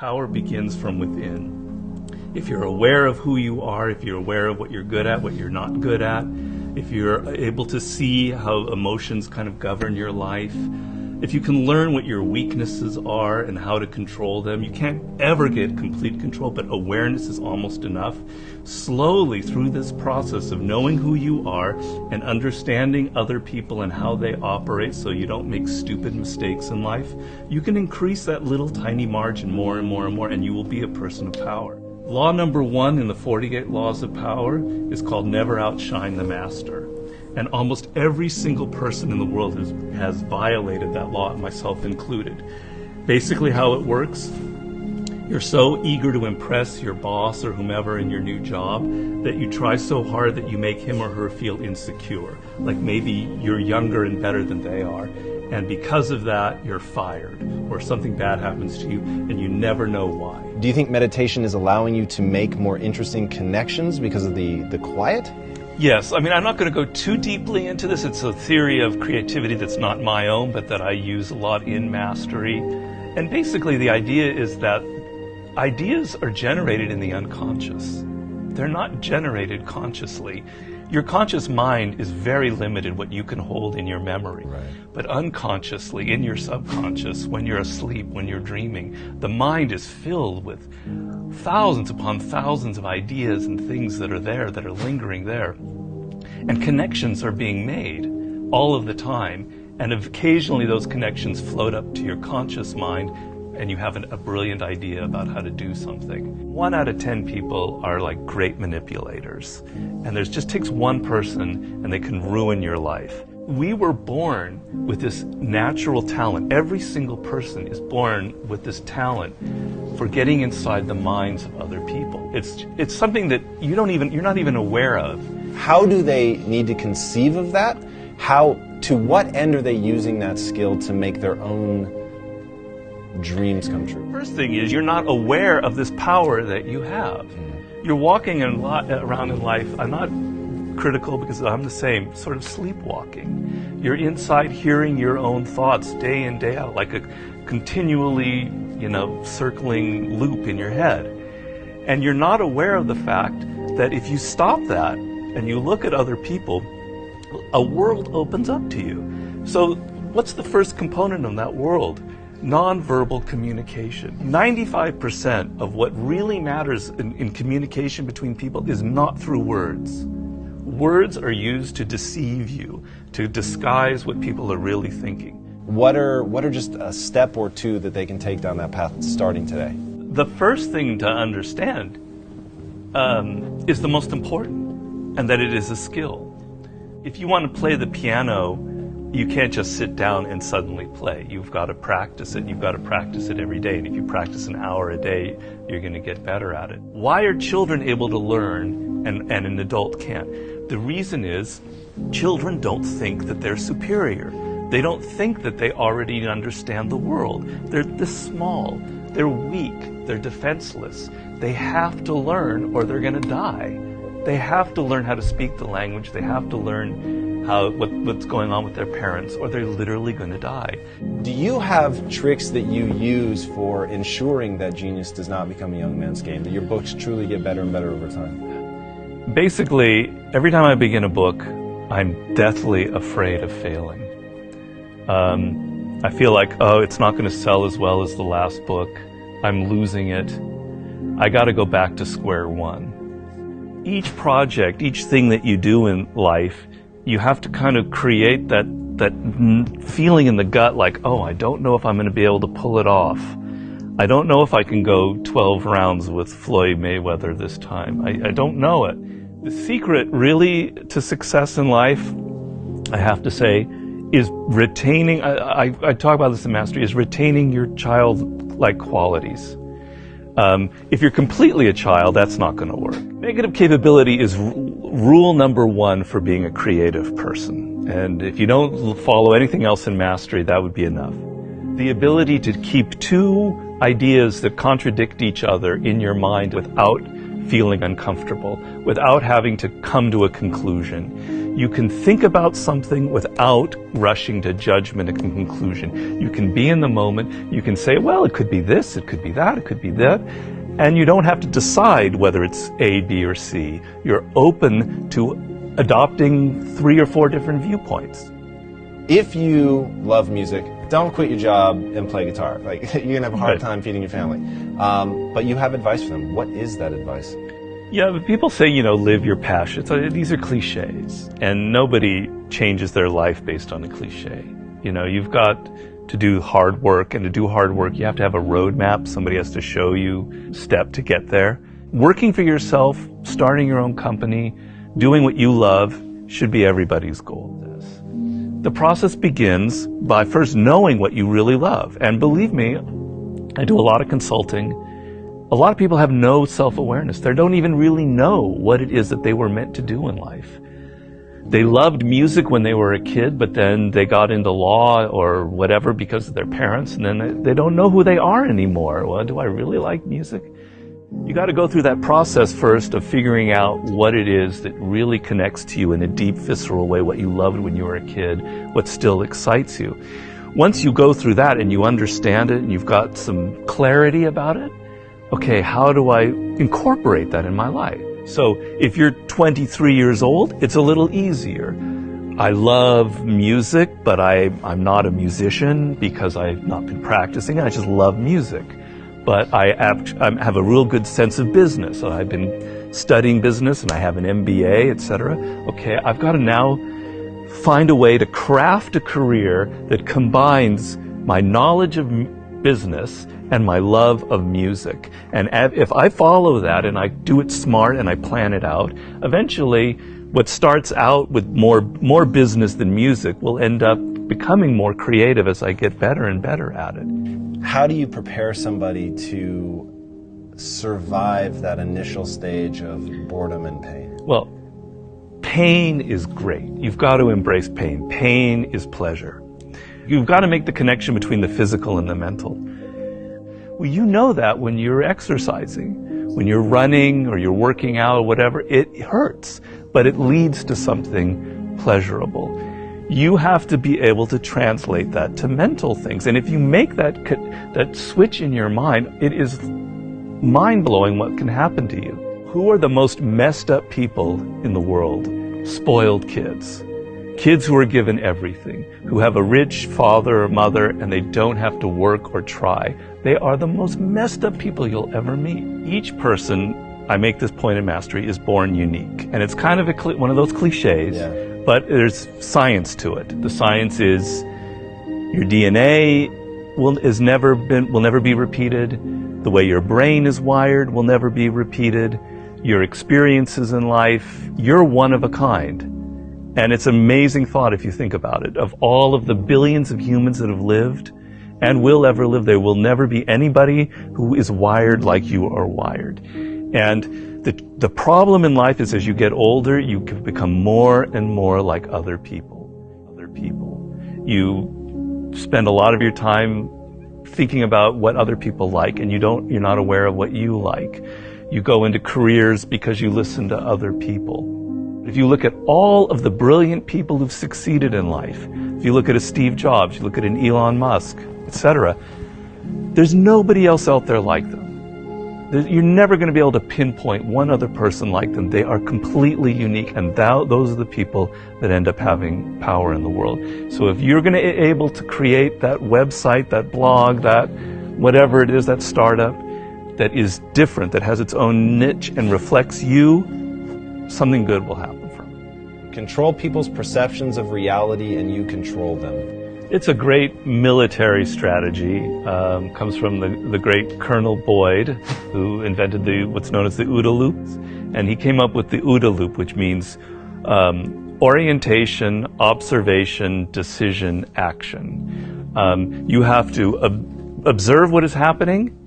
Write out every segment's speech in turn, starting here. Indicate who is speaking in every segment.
Speaker 1: Power begins from within. If you're aware of who you are, if you're aware of what you're good at, what you're not good at, if you're able to see how emotions kind of govern your life, if you can learn what your weaknesses are and how to control them, you can't ever get complete control, but awareness is almost enough. Slowly through this process of knowing who you are and understanding other people and how they operate so you don't make stupid mistakes in life, you can increase that little tiny margin more and more and more, and you will be a person of power. Law number 1 in the 48 Laws of Power is called never outshine the master. And almost every single person in the world has violated that law, myself included. Basically how it works, you're so eager to impress your boss or whomever in your new job that you try so hard that you make him or her feel insecure. Like maybe you're younger and better than they are. And because of that, you're fired, or something bad happens to you, and you never know why.
Speaker 2: Do you think meditation is allowing you to make more interesting connections because of the quiet?
Speaker 1: Yes. I mean, I'm not going to go too deeply into this. It's a theory of creativity that's not my own, but that I use a lot in Mastery. And basically, the idea is that ideas are generated in the unconscious. They're not generated consciously. Your conscious mind is very limited what you can hold in your memory.
Speaker 2: Right.
Speaker 1: But unconsciously, in your subconscious, when you're asleep, when you're dreaming, the mind is filled with thousands upon thousands of ideas and things that are there, that are lingering there. And connections are being made all of the time. And occasionally those connections float up to your conscious mind, and you have a brilliant idea about how to do something. 1 out of 10 people are like great manipulators. And there just takes one person and they can ruin your life. We were born with this natural talent. Every single person is born with this talent for getting inside the minds of other people. It's something that you're not even aware of.
Speaker 2: How do they need to conceive of that? To what end are they using that skill to make their own dreams come true?
Speaker 1: First thing is, you're not aware of this power that you have. You're walking around in life, I'm not critical because I'm the same, sort of sleepwalking. You're inside hearing your own thoughts day in, day out, like a continually, circling loop in your head. And you're not aware of the fact that if you stop that and you look at other people, a world opens up to you. So what's the first component of that world? Nonverbal communication. 95% of what really matters in communication between people is not through words. Words are used to deceive you, to disguise what people are really thinking.
Speaker 2: What are just a step or two that they can take down that path starting today?
Speaker 1: The first thing to understand is the most important, and that it is a skill. If you want to play the piano, you can't just sit down and suddenly play. You've got to practice it. You've got to practice it every day. And if you practice an hour a day, you're going to get better at it. Why are children able to learn and an adult can't? The reason is children don't think that they're superior. They don't think that they already understand the world. They're this small. They're weak. They're defenseless. They have to learn or they're going to die. They have to learn how to speak the language. They have to learn what's going on with their parents, or they're literally going to die.
Speaker 2: Do you have tricks that you use for ensuring that genius does not become a young man's game, that your books truly get better and better over time?
Speaker 1: Basically, every time I begin a book, I'm deathly afraid of failing. I feel like, it's not going to sell as well as the last book. I'm losing it. I got to go back to square one. Each project, each thing that you do in life, you have to kind of create that feeling in the gut like, I don't know if I'm going to be able to pull it off. I don't know if I can go 12 rounds with Floyd Mayweather this time. I don't know it. The secret really to success in life, I have to say, is retaining, I talk about this in Mastery, is retaining your childlike qualities. If you're completely a child, that's not going to work. Negative capability is rule number 1 for being a creative person. And if you don't follow anything else in Mastery, that would be enough. The ability to keep 2 ideas that contradict each other in your mind without feeling uncomfortable, without having to come to a conclusion. You can think about something without rushing to judgment and conclusion. You can be in the moment. You can say, well, it could be this, it could be that, it could be that. And you don't have to decide whether it's A, B, or C. You're open to adopting 3 or 4 different viewpoints.
Speaker 2: If you love music, don't quit your job and play guitar. Like, you're going to have a hard time feeding your family. But you have advice for them. What is that advice?
Speaker 1: Yeah, but people say, live your passion. So these are cliches, and nobody changes their life based on a cliche. You've got to do hard work, and to do hard work, you have to have a roadmap. Somebody has to show you step to get there. Working for yourself, starting your own company, doing what you love should be everybody's goal. The process begins by first knowing what you really love. And believe me, I do a lot of consulting. A lot of people have no self-awareness. They don't even really know what it is that they were meant to do in life. They loved music when they were a kid, but then they got into law or whatever because of their parents, and then they don't know who they are anymore. Well, do I really like music? You got to go through that process first of figuring out what it is that really connects to you in a deep, visceral way, what you loved when you were a kid, what still excites you. Once you go through that and you understand it and you've got some clarity about it, okay, how do I incorporate that in my life? So if you're 23 years old, it's a little easier. I love music, but I'm not a musician because I've not been practicing. I just love music. But I have a real good sense of business. I've been studying business and I have an MBA, etc. Okay, I've got to now find a way to craft a career that combines my knowledge of business and my love of music. And if I follow that and I do it smart and I plan it out, eventually what starts out with more business than music will end up becoming more creative as I get better and better at it.
Speaker 2: How do you prepare somebody to survive that initial stage of boredom and pain?
Speaker 1: Well, pain is great. You've got to embrace pain. Pain is pleasure. You've got to make the connection between the physical and the mental. Well, you know that when you're exercising, when you're running or you're working out or whatever, it hurts, but it leads to something pleasurable. You have to be able to translate that to mental things. And if you make that switch in your mind, it is mind-blowing what can happen to you. Who are the most messed up people in the world? Spoiled kids. Kids who are given everything, who have a rich father or mother and they don't have to work or try. They are the most messed up people you'll ever meet. Each person, I make this point in Mastery, is born unique. And it's kind of one of those cliches. Yeah. But there's science to it. The science is your DNA will never be repeated. The way your brain is wired will never be repeated. Your experiences in life, you're one of a kind. And it's an amazing thought if you think about it. Of all of the billions of humans that have lived and will ever live, there will never be anybody who is wired like you are wired. And the problem in life is as you get older, you can become more and more like other people. You spend a lot of your time thinking about what other people like, and you're not aware of what you like. You go into careers because you listen to other people. If you look at all of the brilliant people who've succeeded in life, if you look at a Steve Jobs, you look at an Elon Musk, etc., there's nobody else out there like them. You're never going to be able to pinpoint one other person like them. They are completely unique, and those are the people that end up having power in the world. So if you're going to be able to create that website, that blog, that whatever it is, that startup that is different, that has its own niche and reflects you, something good will happen from it.
Speaker 2: Control people's perceptions of reality and you control them.
Speaker 1: It's a great military strategy. Comes from the great Colonel Boyd, who invented what's known as the OODA loop. And he came up with the OODA loop, which means orientation, observation, decision, action. You have to observe what is happening,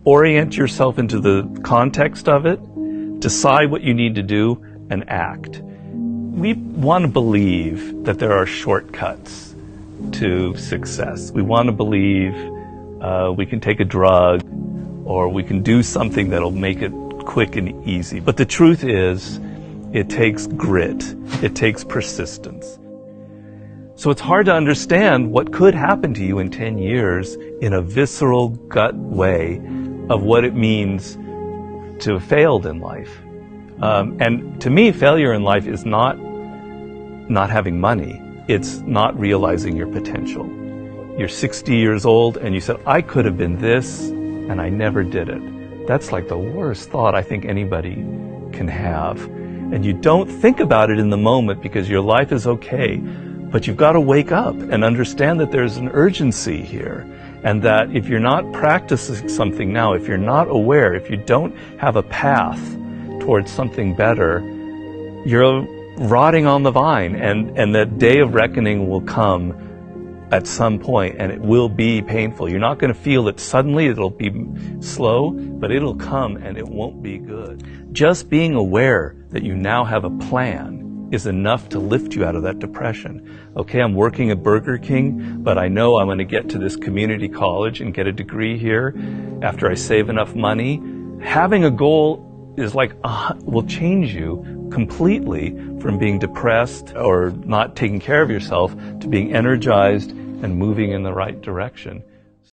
Speaker 1: orient yourself into the context of it, decide what you need to do, and act. We want to believe that there are shortcuts to success. We want to believe we can take a drug or we can do something that'll make it quick and easy. But the truth is, it takes grit. It takes persistence. So it's hard to understand what could happen to you in 10 years in a visceral gut way of what it means to have failed in life. And to me, failure in life is not having money. It's not realizing your potential. You're 60 years old and you said, I could have been this, and I never did it. That's like the worst thought I think anybody can have. And you don't think about it in the moment because your life is okay. But you've got to wake up and understand that there's an urgency here. And that if you're not practicing something now, if you're not aware, if you don't have a path towards something better, you're rotting on the vine. And that day of reckoning will come at some point, and it will be painful. You're not going to feel it suddenly. It'll be slow, but it'll come and it won't be good. Just being aware that you now have a plan is enough to lift you out of that depression. Okay, I'm working at Burger King, but I know I'm going to get to this community college and get a degree here after I save enough money. Having a goal is will change you completely from being depressed or not taking care of yourself to being energized and moving in the right direction.